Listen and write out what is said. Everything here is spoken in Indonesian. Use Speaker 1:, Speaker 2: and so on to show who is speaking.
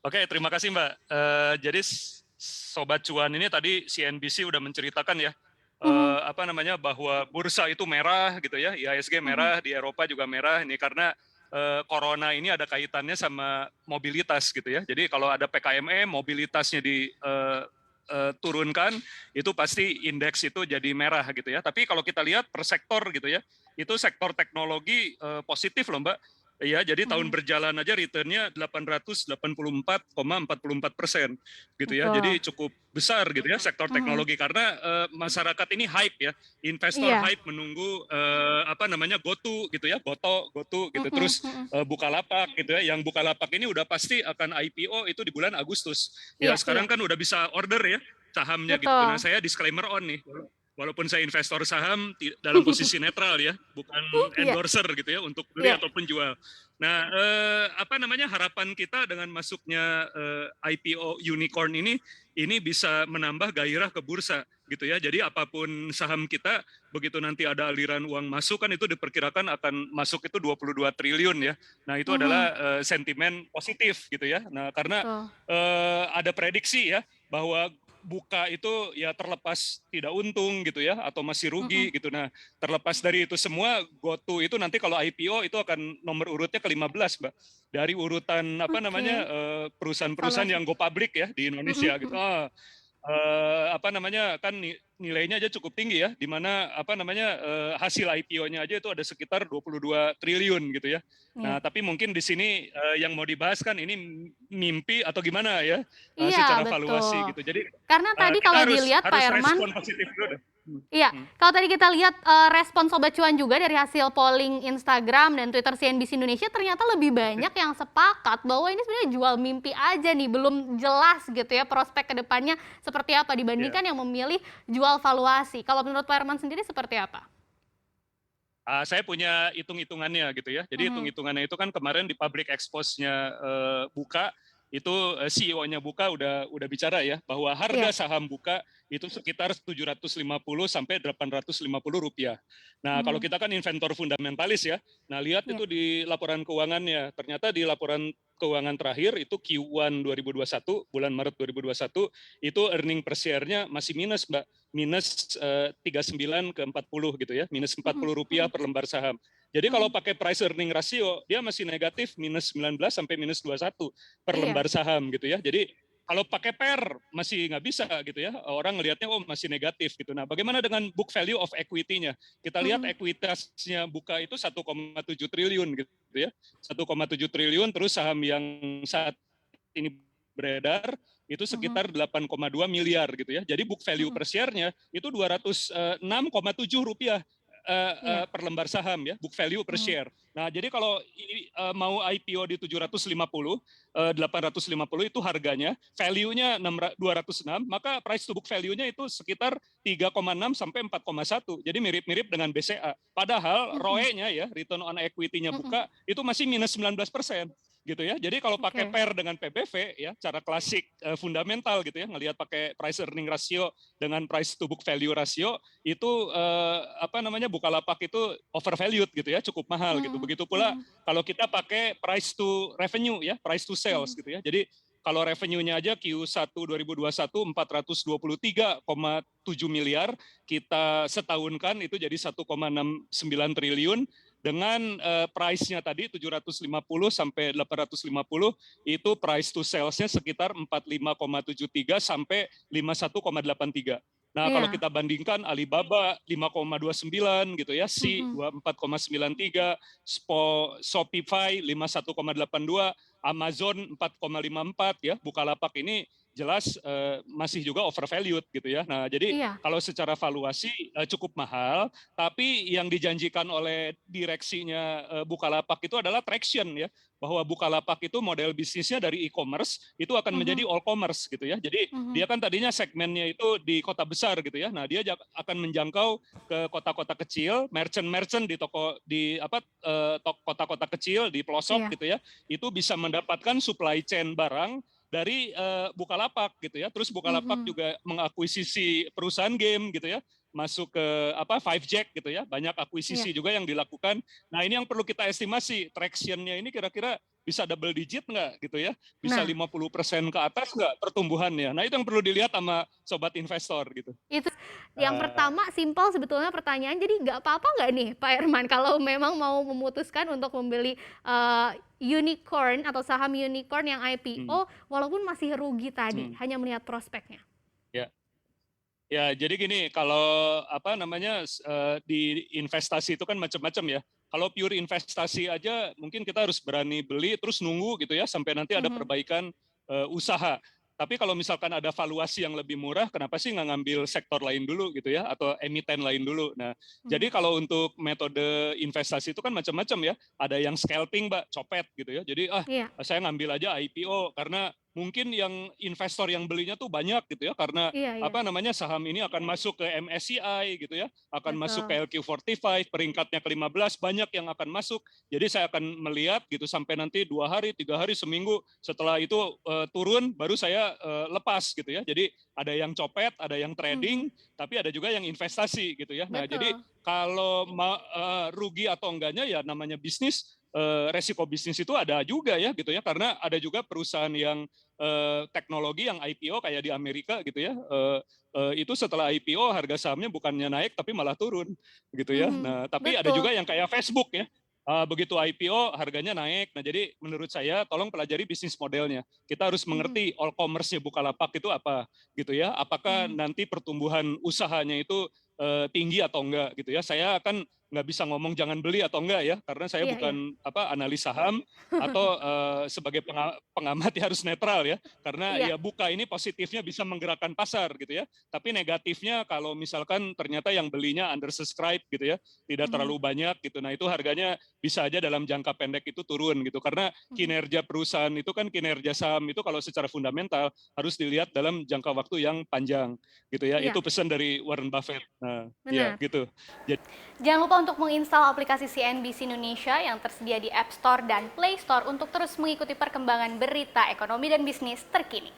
Speaker 1: Oke, terima kasih Mbak. Jadi Sobat Cuan ini tadi CNBC udah menceritakan ya,
Speaker 2: Mhm,
Speaker 1: bahwa bursa itu merah gitu ya, IHSG
Speaker 2: mhm.
Speaker 1: merah, di Eropa juga merah. Ini karena corona ini ada kaitannya sama mobilitas gitu ya. Jadi kalau ada PKME, mobilitasnya turunkan, itu pasti indeks itu jadi merah gitu ya. Tapi kalau kita lihat per sektor gitu ya, itu sektor teknologi positif loh Mbak. Iya, jadi tahun
Speaker 2: Mhm,
Speaker 1: berjalan aja returnnya 884,44% gitu ya. Jadi
Speaker 2: betul.
Speaker 1: cukup besar gitu ya sektor
Speaker 2: Mhm.
Speaker 1: teknologi karena masyarakat ini hype ya, investor
Speaker 2: Iya.
Speaker 1: hype menunggu GoTo gitu ya, GoTo gitu.
Speaker 2: Mhm,
Speaker 1: Terus
Speaker 2: mhm.
Speaker 1: Bukalapak gitu ya. Yang Bukalapak ini udah pasti akan IPO itu di bulan Agustus. Ya
Speaker 2: Iya,
Speaker 1: sekarang kan udah bisa order ya sahamnya gitu. Nah
Speaker 2: betul.
Speaker 1: saya disclaimer on nih. Walaupun saya investor saham dalam posisi netral ya, bukan
Speaker 2: Iya,
Speaker 1: endorser gitu ya untuk beli
Speaker 2: iya.
Speaker 1: ataupun jual. Nah, harapan kita dengan masuknya IPO unicorn ini bisa menambah gairah ke bursa gitu ya. Jadi apapun saham kita, begitu nanti ada aliran uang masuk kan itu diperkirakan akan masuk itu 22 triliun ya. Nah, itu adalah
Speaker 2: Mhm,
Speaker 1: sentimen positif gitu ya. Nah, karena
Speaker 2: betul.
Speaker 1: ada prediksi ya bahwa buka itu ya terlepas tidak untung gitu ya atau masih rugi
Speaker 2: Mhm,
Speaker 1: gitu. Nah, terlepas dari itu semua, GoTo itu nanti kalau IPO itu akan nomor urutnya ke-15, Mbak. Dari urutan
Speaker 2: oke.
Speaker 1: perusahaan-perusahaan
Speaker 2: Valuasi.
Speaker 1: yang go public ya di
Speaker 2: Mhm,
Speaker 1: Indonesia gitu.
Speaker 2: mhm.
Speaker 1: Kan nilainya aja cukup tinggi ya, di mana hasil IPO-nya aja itu ada sekitar 22 triliun gitu ya. Nah,
Speaker 2: Iya.
Speaker 1: tapi mungkin di sini yang mau dibahas kan ini mimpi atau gimana ya
Speaker 2: Iya,
Speaker 1: secara valuasi
Speaker 2: betul.
Speaker 1: gitu. Jadi
Speaker 2: Karena tadi
Speaker 1: kita
Speaker 2: kalau
Speaker 1: harus
Speaker 2: dilihat Pak
Speaker 1: harus
Speaker 2: Herman.
Speaker 1: respon positif dulu deh.
Speaker 2: Iya,
Speaker 1: Hmm.
Speaker 2: kalau tadi kita lihat, respon Sobat Cuan juga dari hasil polling Instagram dan Twitter CNBC Indonesia ternyata lebih banyak yang sepakat bahwa ini sebenarnya jual mimpi aja nih, belum jelas gitu ya prospek ke depannya seperti apa
Speaker 1: Ya.
Speaker 2: dibandingkan yang memilih jual valuasi. Kalau menurut Pak Herman sendiri seperti apa?
Speaker 1: Saya punya hitung-hitungannya gitu ya. Jadi
Speaker 2: Mhm,
Speaker 1: hitung-hitungannya itu kan kemarin di public expose-nya Buka itu CEO-nya Buka udah bicara ya bahwa harga
Speaker 2: iya,
Speaker 1: saham Buka itu sekitar 750 sampai 850 rupiah. Nah, kalau
Speaker 2: mhm,
Speaker 1: kita kan inventor fundamentalis ya. Nah, lihat
Speaker 2: iya,
Speaker 1: itu di laporan keuangannya. Ternyata di laporan keuangan terakhir itu Q1 2021 bulan Maret 2021 itu earning per share-nya masih minus, Mbak, minus 39 ke 40 gitu ya, minus
Speaker 2: mhm,
Speaker 1: 40 rupiah
Speaker 2: mhm,
Speaker 1: per lembar saham. Jadi kalau
Speaker 2: mhm,
Speaker 1: pakai price earning ratio, dia masih negatif minus 19 sampai minus 21 per
Speaker 2: iya,
Speaker 1: lembar saham gitu ya. Jadi kalau pakai pair masih nggak bisa gitu ya. Orang ngelihatnya oh masih negatif gitu. Nah, bagaimana dengan book value of equity-nya? Kita lihat
Speaker 2: mhm,
Speaker 1: ekuitasnya Buka itu 1,7 triliun gitu ya. 1,7 triliun terus saham yang saat ini beredar itu
Speaker 2: mhm,
Speaker 1: sekitar 8,2 miliar gitu ya. Jadi book value
Speaker 2: mhm,
Speaker 1: per share-nya itu 206,7 rupiah
Speaker 2: iya,
Speaker 1: per lembar saham ya, book value per
Speaker 2: mhm,
Speaker 1: share. Nah, jadi kalau ini mau IPO di 750, 850 itu harganya, value-nya 206, maka price to book value-nya itu sekitar 3,6 sampai 4,1. Jadi mirip-mirip dengan BCA. Padahal
Speaker 2: mhm,
Speaker 1: ROE-nya ya, return on equity-nya
Speaker 2: mhm,
Speaker 1: Buka itu masih minus 19% gitu ya. Jadi kalau pakai
Speaker 2: oke,
Speaker 1: pair dengan PBV ya, cara klasik fundamental gitu ya, ngelihat pakai price earning ratio dengan price to book value ratio itu Bukalapak itu overvalued gitu ya, cukup mahal gitu.
Speaker 2: mhm,
Speaker 1: Begitu pula
Speaker 2: mhm,
Speaker 1: kalau kita pakai price to revenue ya, price to sales
Speaker 2: mhm,
Speaker 1: gitu ya. Jadi kalau revenue-nya aja Q1 2021 423,7 miliar, kita setahunkan itu jadi 1,69 triliun dengan price-nya tadi 750 sampai 850 itu price to sales-nya sekitar 45,73 sampai 51,83. Nah, kalau
Speaker 2: iya,
Speaker 1: kita bandingkan Alibaba 5,29 gitu ya, Sea
Speaker 2: mhm,
Speaker 1: 24,93, Shopify 51,82, Amazon 4,54 ya, Bukalapak ini jelas masih juga overvalued gitu ya. Nah, jadi
Speaker 2: iya,
Speaker 1: kalau secara valuasi cukup mahal, tapi yang dijanjikan oleh direksinya Bukalapak itu adalah traction ya, bahwa Bukalapak itu model bisnisnya dari e-commerce itu akan
Speaker 2: mhm,
Speaker 1: menjadi all commerce gitu ya. Jadi
Speaker 2: mhm,
Speaker 1: dia kan tadinya segmennya itu di kota besar gitu ya. Nah, dia akan menjangkau ke kota-kota kecil, merchant-merchant di toko di kota-kota kecil di pelosok
Speaker 2: iya,
Speaker 1: gitu ya. Itu bisa mendapatkan supply chain barang dari Bukalapak gitu ya. Terus Bukalapak
Speaker 2: mhm,
Speaker 1: juga mengakuisisi perusahaan game gitu ya, masuk ke Five Jack gitu ya. Banyak
Speaker 2: iya,
Speaker 1: akuisisi juga yang dilakukan. Nah, ini yang perlu kita estimasi, traction-nya ini kira-kira bisa double digit nggak gitu ya, bisa
Speaker 2: Nah,
Speaker 1: 50% ke atas nggak pertumbuhannya. Nah itu yang perlu dilihat sama sobat investor gitu.
Speaker 2: itu yang
Speaker 1: Eh,
Speaker 2: pertama simpel sebetulnya pertanyaan, jadi nggak apa-apa nggak nih Pak Herman kalau memang mau memutuskan untuk membeli unicorn atau saham unicorn yang
Speaker 1: hmm,
Speaker 2: IPO walaupun masih rugi tadi,
Speaker 1: hmm,
Speaker 2: hanya melihat prospeknya?
Speaker 1: ya. Ya, jadi gini, kalau apa namanya di investasi itu kan macam-macam ya. Kalau pure investasi aja mungkin kita harus berani beli terus nunggu gitu ya sampai nanti ada
Speaker 2: Mhm,
Speaker 1: perbaikan usaha. Tapi kalau misalkan ada valuasi yang lebih murah, kenapa sih nggak ngambil sektor lain dulu gitu ya atau emiten lain dulu? Nah,
Speaker 2: mhm.
Speaker 1: jadi kalau untuk metode investasi itu kan macam-macam ya. Ada yang scalping, Mbak, copet gitu ya. Jadi
Speaker 2: Iya,
Speaker 1: saya ngambil aja IPO karena mungkin yang investor yang belinya tuh banyak gitu ya karena
Speaker 2: iya iya,
Speaker 1: apa namanya saham ini akan masuk ke MSCI gitu ya, akan masuk ke
Speaker 2: betul.
Speaker 1: LQ45, peringkatnya ke-15, banyak yang akan masuk. Jadi saya akan melihat gitu sampai nanti 2 hari, 3 hari, seminggu setelah itu turun, baru saya lepas gitu ya. Jadi ada yang copet, ada yang
Speaker 2: Mhm,
Speaker 1: trading, tapi ada juga yang investasi gitu ya. Nah jadi
Speaker 2: betul.
Speaker 1: kalau rugi atau enggaknya ya namanya bisnis, resiko bisnis itu ada juga ya gitu ya karena ada juga perusahaan yang teknologi yang IPO kayak di Amerika gitu ya, itu setelah IPO harga sahamnya bukannya naik tapi malah turun gitu ya.
Speaker 2: Mhm,
Speaker 1: Nah tapi ada
Speaker 2: betul.
Speaker 1: juga yang kayak Facebook ya, begitu IPO harganya naik. Nah jadi menurut saya tolong pelajari bisnis modelnya. Kita harus
Speaker 2: Mhm,
Speaker 1: mengerti all commerce-nya Bukalapak itu apa gitu ya. Apakah
Speaker 2: mhm,
Speaker 1: nanti pertumbuhan usahanya itu tinggi atau enggak gitu ya. Saya akan nggak bisa ngomong jangan beli atau enggak ya karena saya
Speaker 2: iya iya.
Speaker 1: bukan apa analis saham atau sebagai pengamat ya harus netral ya karena
Speaker 2: Iya,
Speaker 1: ya buka ini positifnya bisa menggerakkan pasar gitu ya tapi negatifnya kalau misalkan ternyata yang belinya undersubscribe gitu ya tidak
Speaker 2: mhm,
Speaker 1: terlalu banyak gitu nah itu harganya bisa aja dalam jangka pendek itu turun gitu karena
Speaker 2: mhm,
Speaker 1: kinerja perusahaan itu kan kinerja saham itu kalau secara fundamental harus dilihat dalam jangka waktu yang panjang gitu ya itu
Speaker 2: iya,
Speaker 1: pesan dari Warren Buffett nah ya
Speaker 2: benar.
Speaker 1: gitu. Jadi
Speaker 2: Jangan lupa untuk menginstal aplikasi CNBC Indonesia yang tersedia di App Store dan Play Store untuk terus mengikuti perkembangan berita ekonomi dan bisnis terkini.